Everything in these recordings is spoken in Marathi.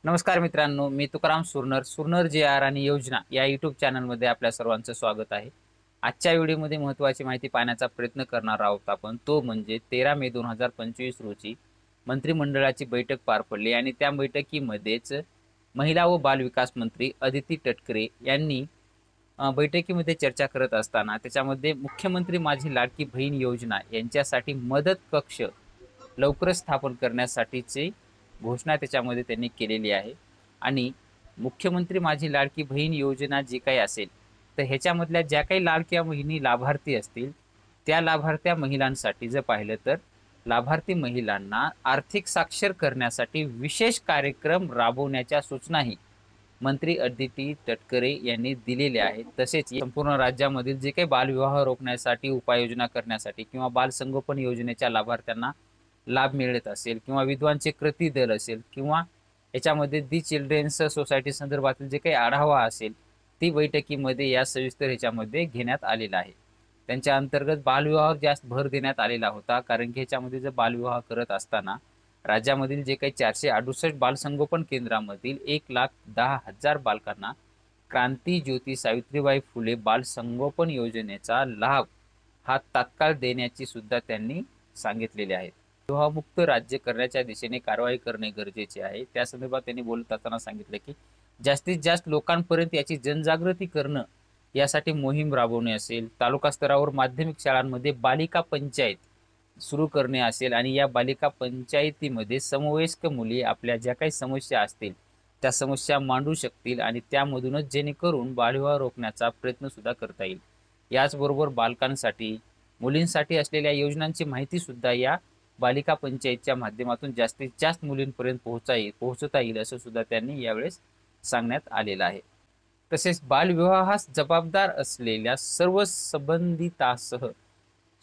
नमस्कार मित्रांनो, मी तुकाराम सुरनर जे आर आणि योजना या यूट्यूब चॅनलमध्ये आपल्या सर्वांचं स्वागत आहे. आजच्या व्हिडिओमध्ये महत्त्वाची माहिती पाहण्याचा प्रयत्न करणार आहोत आपण. तो म्हणजे 13 मे 2025 रोजी मंत्रिमंडळाची बैठक पार पडली आणि त्या बैठकीमध्येच महिला व बालविकास मंत्री अदिती तटकरे यांनी बैठकीमध्ये चर्चा करत असताना त्याच्यामध्ये मुख्यमंत्री माझी लाडकी बहीण योजना यांच्यासाठी मदत कक्ष लवकरच स्थापन करण्यासाठीची घोषणा त्याच्यामध्ये त्यांनी केलेली आहे. आणि मुख्यमंत्री माझी लाडकी बहीण योजना जी काही असेल, तर ह्याच्यामधल्या ज्या काही लाडक्या बहिणी लाभार्थी असतील, त्या लाभार्थ्या महिलांसाठी जर पाहिलं तर लाभार्थी महिलांना आर्थिक साक्षर करण्यासाठी विशेष कार्यक्रम राबवण्याच्या सूचनाही मंत्री अदिती तटकरे यांनी दिलेल्या आहेत. तसेच संपूर्ण राज्यामधील जे काही बालविवाह रोखण्यासाठी उपाययोजना करण्यासाठी किंवा बालसंगोपन योजनेच्या लाभार्थ्यांना लाभ मिळत असेल किंवा विद्वांचे कृती दल असेल किंवा याच्यामध्ये दी चिल्ड्रेन्स सोसायटी संदर्भातील जे काही आढावा असेल, ती बैठकीमध्ये या सविस्तर ह्याच्यामध्ये घेण्यात आलेला आहे. त्यांच्या अंतर्गत बालविवाहावर जास्त भर देण्यात आलेला होता, कारण की ह्याच्यामध्ये जर बालविवाह करत असताना राज्यामधील जे काही 468 बालसंगोपन केंद्रामधील 1,10,000 बालकांना क्रांती ज्योती सावित्रीबाई फुले बालसंगोपन योजनेचा लाभ हा तात्काळ देण्याची सुद्धा त्यांनी सांगितलेले आहे. विवाहमुक्त राज्य करण्याच्या दिशेने कारवाई करणे गरजेचे आहे. त्या संदर्भात त्यांनी बोलत असताना सांगितलं की जास्तीत जास्त लोकांपर्यंत याची जनजागृती करणं, यासाठी मोहीम राबवणे असेल, तालुका स्तरावर माध्यमिक शाळांमध्ये बालिका पंचायत सुरू करणे असेल आणि या बालिका पंचायतीमध्ये समवयस्क मुली आपल्या ज्या काही समस्या असतील त्या समस्या मांडू शकतील आणि त्यामधूनच जेणेकरून बालविवाह रोखण्याचा प्रयत्न सुद्धा करता येईल. याचबरोबर बालकांसाठी मुलींसाठी असलेल्या योजनांची माहिती सुद्धा या बालिका पंचायतच्या माध्यमातून जास्तीत जास्त मुलींपर्यंत पोहोचता येईल असं सुद्धा त्यांनी यावेळेस सांगण्यात आलेलं आहे. तसेच बालविवाहास जबाबदार असलेल्या सर्व संबंधितांसह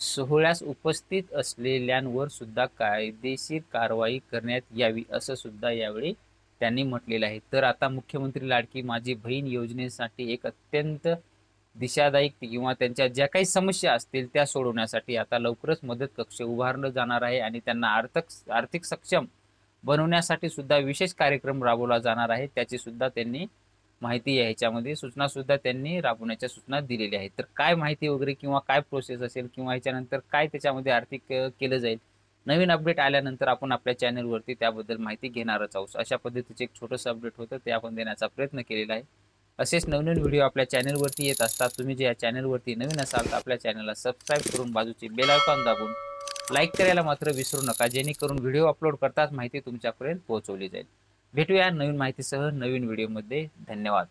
सोहळ्यास उपस्थित असलेल्यांवर सुद्धा कायदेशीर कारवाई करण्यात यावी असं सुद्धा यावेळी त्यांनी म्हटलेलं आहे. तर आता मुख्यमंत्री लाडकी माझी बहीण योजनेसाठी एक अत्यंत दिशादायक किंवा त्यांच्या ज्या काही समस्या असतील त्या सोडवण्यासाठी आता लवकरच मदत कक्ष उभारलं जाणार आहे आणि त्यांना आर्थिक सक्षम बनवण्यासाठी सुद्धा विशेष कार्यक्रम राबवला जाणार आहे. त्याची सुद्धा त्यांनी माहिती आहे, ह्याच्यामध्ये सूचना सुद्धा त्यांनी राबवण्याच्या सूचना दिलेल्या आहेत. तर काय माहिती वगैरे किंवा काय प्रोसेस असेल किंवा ह्याच्यानंतर काय त्याच्यामध्ये आर्थिक केलं जाईल, नवीन अपडेट आल्यानंतर आपण आपल्या चॅनलवरती त्याबद्दल माहिती घेणारच आहोत. अशा पद्धतीचे एक छोटंसं अपडेट होतं ते आपण देण्याचा प्रयत्न केलेला आहे. असेच नवनवीन व्हिडिओ आपल्या चॅनलवरती येत असतात. तुम्ही जे या चॅनलवरती नवीन असाल तर आपल्या चॅनलला सबस्क्राईब करून बाजूची बेल आयकॉन दाबून लाईक करायला मात्र विसरू नका, जेणेकरून व्हिडिओ अपलोड करताच माहिती तुमच्यापर्यंत पोहोचवली जाईल. भेटूया नवीन माहितीसह नवीन व्हिडिओमध्ये. धन्यवाद.